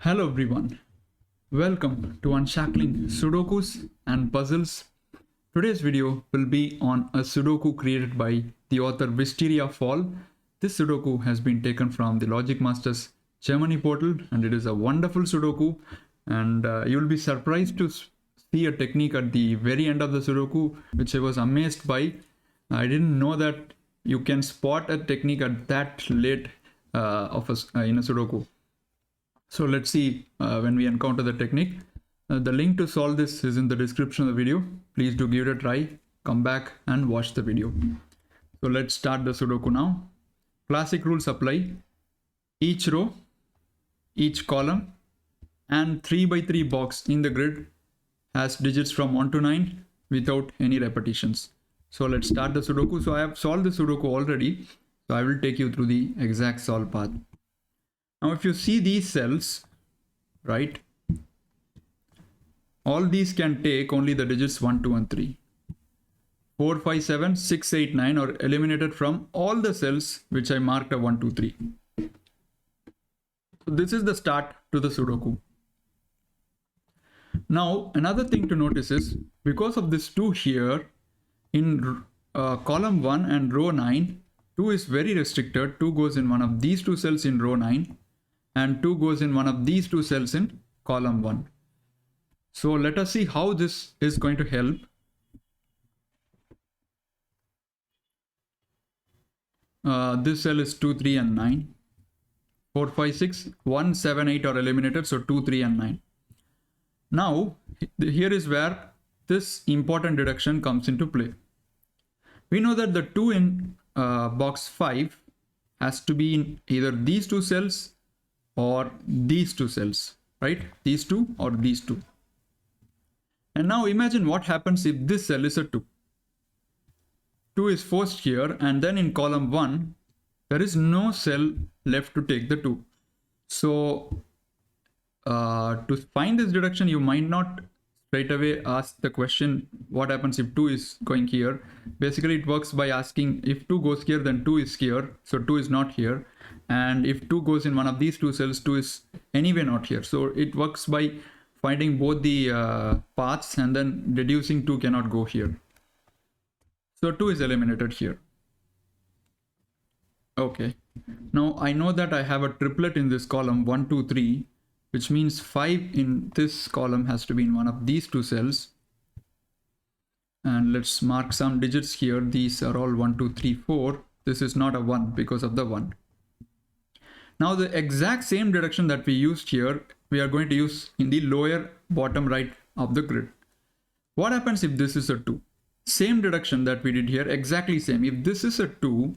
Hello everyone, welcome to Unshackling Sudokus and Puzzles. Today's video will be on a Sudoku created by the author Wisteria Fall. This Sudoku has been taken from the Logic Masters Germany portal and it is a wonderful Sudoku, and you will be surprised to see a technique at the very end of the Sudoku which I was amazed by. I didn't know that you can spot a technique at that late in a Sudoku. So let's see when we encounter the technique. The link to solve this is in the description of the video. Please do give it a try. Come back and watch the video. So let's start the Sudoku now. Classic rules apply. Each row, each column and 3x3 box in the grid has digits from 1 to 9 without any repetitions. So let's start the Sudoku. So I have solved the Sudoku already. So I will take you through the exact solve path. Now, if you see these cells, right, all these can take only the digits 1, 2, and 3. 4, 5, 7, 6, 8, 9 are eliminated from all the cells which I marked a 1, 2, 3. So this is the start to the Sudoku. Now, another thing to notice is because of this 2 here in column 1 and row 9, 2 is very restricted. 2 goes in one of these 2 cells in row 9. And 2 goes in one of these 2 cells in column 1. So let us see how this is going to help. This cell is 2, 3 and 9. 4, 5, 6, 1, 7, 8 are eliminated. So 2, 3 and 9. Now here is where this important deduction comes into play. We know that the 2 in box 5 has to be in either these 2 cells or these 2 cells, right? These 2 or these 2. And now imagine what happens if this cell is a 2. 2 is forced here, and then in column 1, there is no cell left to take the 2. So to find this deduction, you might not straight away ask the question, what happens if 2 is going here? Basically, it works by asking if 2 goes here, then 2 is here. So 2 is not here. And if 2 goes in one of these 2 cells, 2 is anyway not here. So it works by finding both the paths and then deducing 2 cannot go here. So 2 is eliminated here. Okay. Now I know that I have a triplet in this column 1, 2, 3, which means 5 in this column has to be in one of these 2 cells. And let's mark some digits here. These are all 1, 2, 3, 4. This is not a 1 because of the 1. Now the exact same deduction that we used here, we are going to use in the lower bottom right of the grid. What happens if this is a 2? Same deduction that we did here, exactly same. If this is a 2,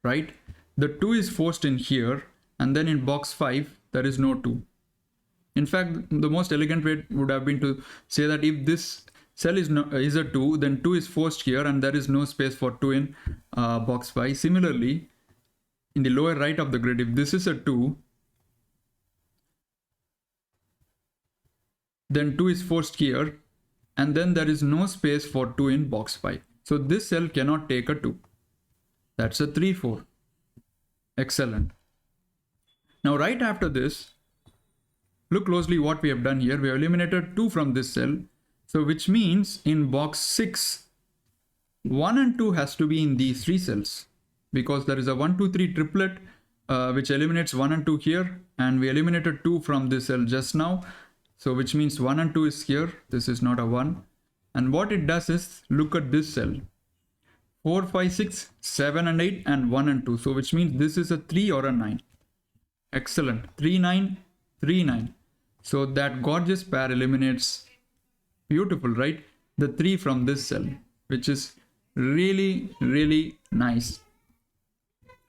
right, the 2 is forced in here, and then in box 5, there is no 2. In fact, the most elegant way would have been to say that if this cell is a 2, then 2 is forced here, and there is no space for 2 in box 5. Similarly, in the lower right of the grid, if this is a 2, then 2 is forced here, and then there is no space for 2 in box 5. So this cell cannot take a 2. That's a 3, 4. Excellent. Now right after this, look closely what we have done here. We have eliminated 2 from this cell. So which means in box 6, 1 and 2 has to be in these 3 cells. Because there is a 1, 2, 3 triplet which eliminates 1 and 2 here, and we eliminated 2 from this cell just now. So which means 1 and 2 is here. This is not a 1. And what it does is look at this cell. 4, 5, 6, 7 and 8 and 1 and 2. So which means this is a 3 or a 9. Excellent. 3, 9, 3, 9. So that gorgeous pair eliminates. Beautiful, right? The 3 from this cell, which is really, really nice.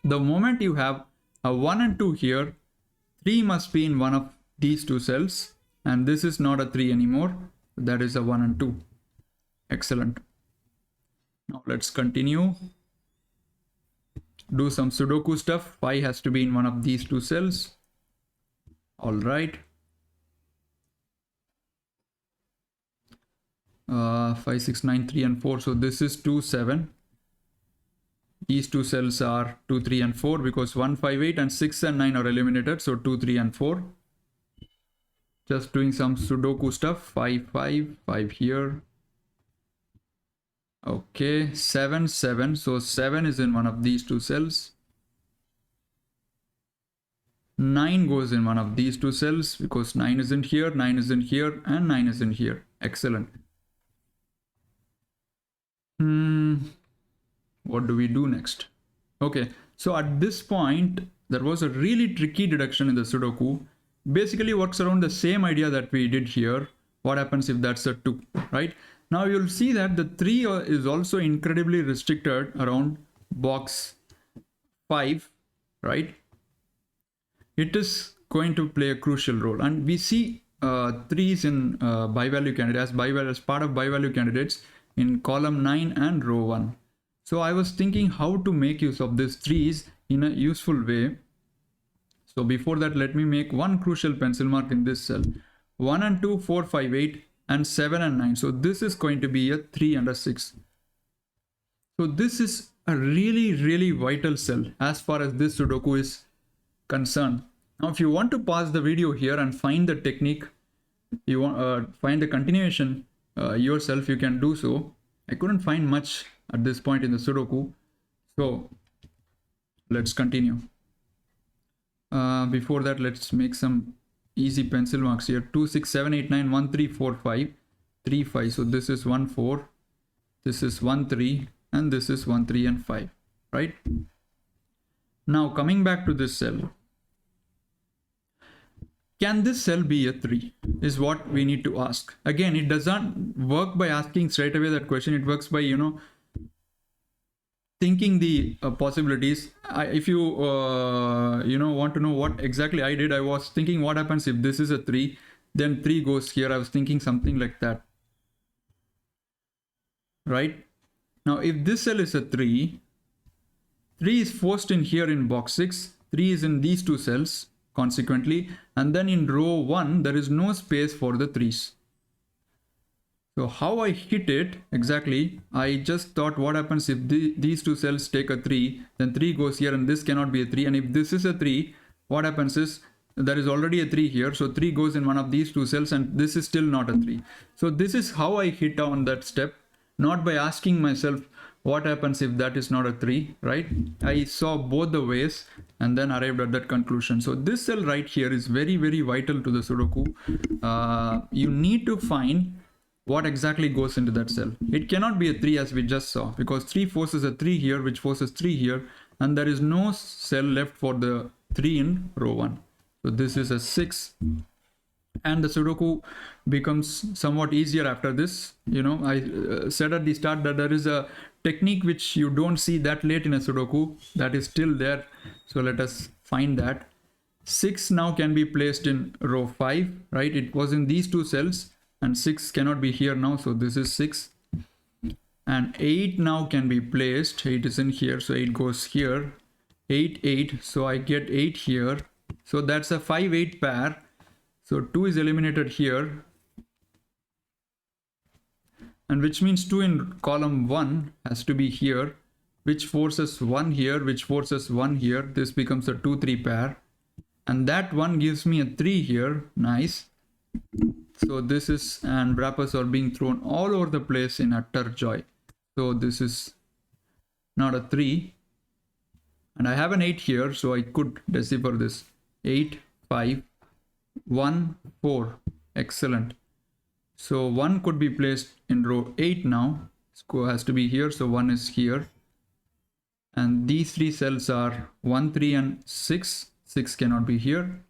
The moment you have a 1 and 2 here, 3 must be in one of these 2 cells, and this is not a 3 anymore. That is a 1 and 2. Excellent. Now let's continue. Do some Sudoku stuff. 5 has to be in one of these 2 cells. All right. 5, 6, 9, 3 and 4. So this is 2, 7. These two cells are 2, 3 and 4 because 1, 5, 8 and 6 and 9 are eliminated. So 2, 3 and 4. Just doing some Sudoku stuff. 5, 5, 5 here. Okay, 7, 7. So 7 is in one of these two cells. 9 goes in one of these two cells because 9 isn't here, 9 isn't here, and 9 isn't here. Excellent. What do we do next? Okay, so at this point, there was a really tricky deduction in the Sudoku. Basically works around the same idea that we did here. What happens if that's a 2, right? Now you'll see that the 3 is also incredibly restricted around box 5, right? It is going to play a crucial role, and we see 3s in by-value candidates as part of by-value candidates in column 9 and row 1. So I was thinking how to make use of these 3s in a useful way. So before that, let me make one crucial pencil mark in this cell. 1 and 2, 4, 5, 8, and 7 and 9. So this is going to be a 3 and a 6. So this is a really vital cell as far as this Sudoku is concerned. Now if you want to pause the video here and find the technique, you want find the continuation yourself, you can do so. I couldn't find much at this point in the Sudoku, so let's continue. Before that, let's make some easy pencil marks here. 2, 6, 7, 8, 9, 1, 3, 4, 5, 3, 5. So this is 1, 4, this is 1, 3, and this is 1, 3, and 5, right? Now coming back to this cell, can this cell be a 3 is what we need to ask. Again, it doesn't work by asking straight away that question. It works by, thinking the possibilities. If you want to know what exactly I did, I was thinking what happens if this is a 3, then 3 goes here. I was thinking something like that, right? Now if this cell is a 3, 3 is forced in here in box 6, 3 is in these two cells consequently, and then in row 1 there is no space for the 3s. So how I hit it exactly, I just thought what happens if these two cells take a 3, then 3 goes here and this cannot be a 3, and if this is a 3, what happens is there is already a 3 here, so 3 goes in one of these two cells and this is still not a 3. So this is how I hit on that step, not by asking myself what happens if that is not a 3, right? I saw both the ways and then arrived at that conclusion. So this cell right here is very vital to the Sudoku. You need to find what exactly goes into that cell. It cannot be a 3 as we just saw, because 3 forces a 3 here, which forces 3 here, and there is no cell left for the 3 in row 1. So this is a 6, and the Sudoku becomes somewhat easier after this. I said at the start that there is a technique which you don't see that late in a Sudoku that is still there. So let us find that. 6 now can be placed in row 5, right? It was in these two cells, and 6 cannot be here now, so this is 6. And 8 now can be placed. 8 is in here, so 8 goes here. 8, 8, so I get 8 here. So that's a 5, 8 pair. So 2 is eliminated here, and which means 2 in column 1 has to be here, which forces 1 here, which forces 1 here. This becomes a 2, 3 pair, and that one gives me a 3 here. Nice. So this is, and wrappers are being thrown all over the place in utter joy. So this is not a 3, and I have an 8 here, so I could decipher this. 8, 5, 1, 4. Excellent. So 1 could be placed in row 8 now. Score has to be here, so 1 is here. And these 3 cells are 1, 3, and 6. 6 cannot be here.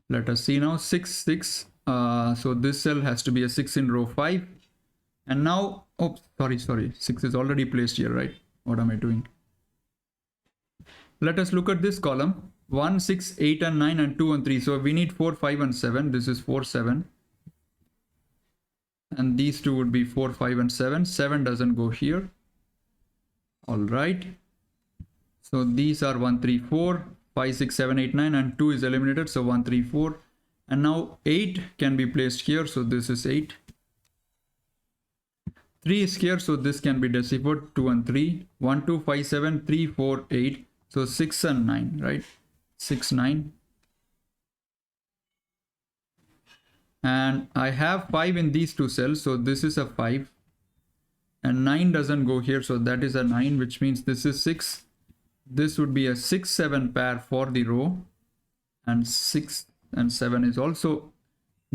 Let us see now. 6, 6. So this cell has to be a 6 in row 5. And now, oh, sorry. 6 is already placed here, right? What am I doing? Let us look at this column. 1, 6, 8, and 9, and 2, and 3. So we need 4, 5, and 7. This is 4, 7. And these two would be 4, 5, and 7. 7 doesn't go here. All right. So these are 1, 3, 4, 5, 6, 7, 8, 9, and 2 is eliminated. So 1, 3, 4. And now 8 can be placed here. So this is 8. 3 is here. So this can be deciphered. 2 and 3. 1, 2, 5, 7, 3, 4, 8. So 6 and 9, right? 6, 9. and I have 5 in these two cells, so this is a 5, and 9 doesn't go here, so that is a 9, which means this is 6. This would be a 6-7 pair for the row, and 6 and 7 is also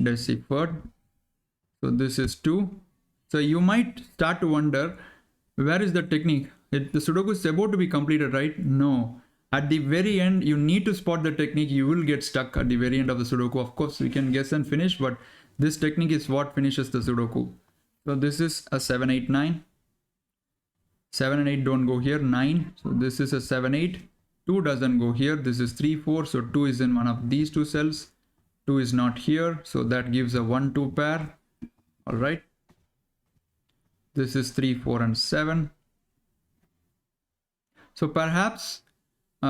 deciphered, so this is 2. So you might start to wonder, where is the technique? The Sudoku is about to be completed, right? No. At the very end, you need to spot the technique. You will get stuck at the very end of the Sudoku. Of course, we can guess and finish, but this technique is what finishes the Sudoku. So this is a 7, 8, 9. 7 and 8 don't go here. 9. So this is a 7, 8. 2 doesn't go here. This is 3, 4. So 2 is in one of these two cells. 2 is not here. So that gives a 1, 2 pair. All right. This is 3, 4, and 7. So perhaps, it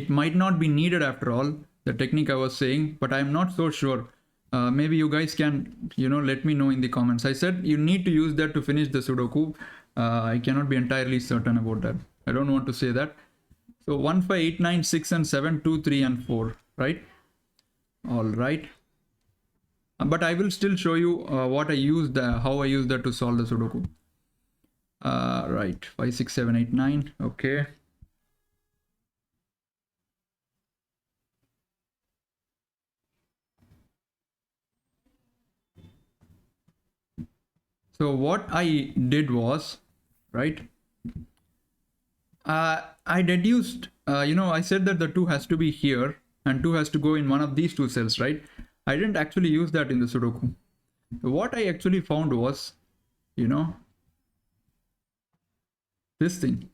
might not be needed after all, the technique I was saying, but I'm not so sure. Maybe you guys can, let me know in the comments. I said you need to use that to finish the Sudoku. I cannot be entirely certain about that. I don't want to say that. So 1, 5, 8, 9, 6, and 7, 2, 3, and 4, right? All right. But I will still show you what I used, how I used that to solve the Sudoku. Right, 5, 6, 7, 8, 9. Okay. So what I did was, right, I deduced, I said that the 2 has to be here and 2 has to go in one of these two cells, right? I didn't actually use that in the Sudoku. What I actually found was, this thing.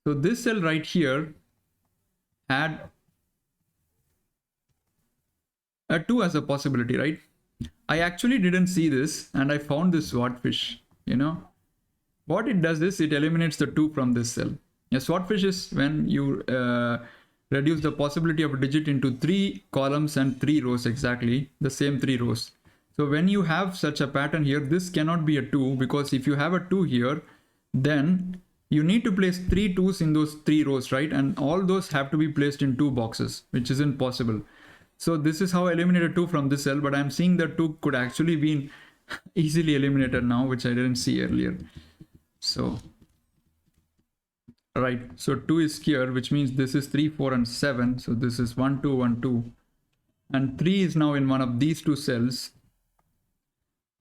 So this cell right here had a 2 as a possibility, right? I actually didn't see this, and I found this swordfish. What it does is it eliminates the 2 from this cell. A swordfish is when you reduce the possibility of a digit into 3 columns and 3 rows, exactly the same 3 rows. So when you have such a pattern here, this cannot be a 2, because if you have a 2 here, then you need to place 3 2s in those 3 rows, right? And all those have to be placed in 2 boxes, which isn't possible. So this is how I eliminated 2 from this cell, but I'm seeing that 2 could actually be easily eliminated now, which I didn't see earlier. So, right, so 2 is here, which means this is 3, 4, and 7. So this is 1, 2, 1, 2. And 3 is now in one of these two cells.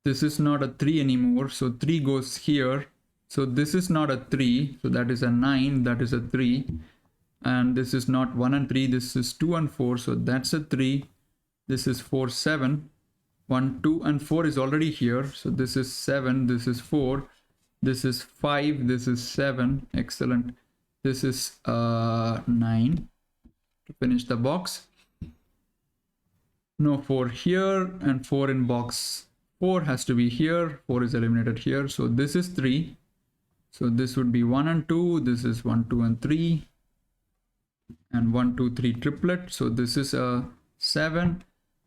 This is not a 3 anymore, so 3 goes here. So this is not a 3, so that is a 9, that is a 3. And this is not 1 and 3, this is 2 and 4, so that's a 3. This is 4, 7. 1, 2, and 4 is already here. So this is 7, this is 4, this is 5, this is 7. Excellent. This is 9 to finish the box. No 4 here, and 4 in box 4 has to be here. 4 is eliminated here. So this is 3. So this would be 1 and 2. This is 1, 2, and 3. And 1, 2, 3 triplet. So this is a 7.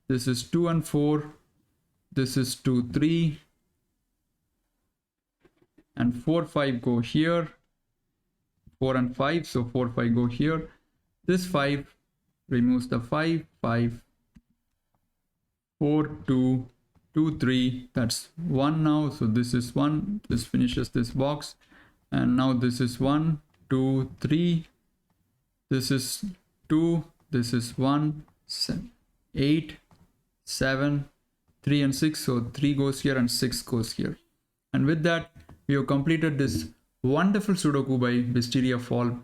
This is 2 and 4. This is 2, 3. And 4, 5 go here. 4 and 5. So 4, 5 go here. This 5 removes the 5. 5. 4, 2, 2, 3. That's 1 now. So this is 1. This finishes this box. And now this is 1, 2, 3. This is 2. This is 1, 7, 8, 7, 3, and 6. So 3 goes here and 6 goes here. And with that, we have completed this wonderful Sudoku by Wisteria Fall.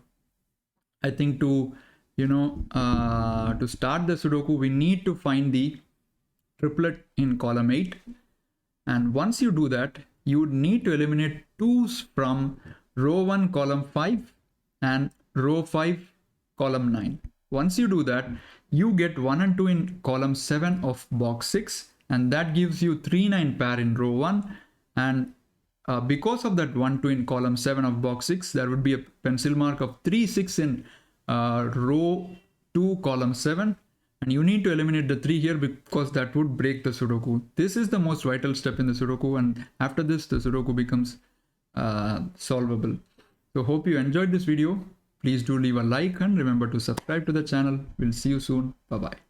I think to start the Sudoku, we need to find the triplet in column 8. And once you do that, you would need to eliminate 2s from row 1 column 5 and row 5 column 9. Once you do that, you get 1 and 2 in column 7 of box 6, and that gives you 3, 9 pair in row 1. And because of that 1, 2 in column 7 of box 6, there would be a pencil mark of 3, 6 in row 2 column 7. And you need to eliminate the 3 here because that would break the Sudoku. This is the most vital step in the Sudoku, and after this the Sudoku becomes solvable. So hope you enjoyed this video. Please do leave a like and remember to subscribe to the channel. We'll see you soon. Bye bye.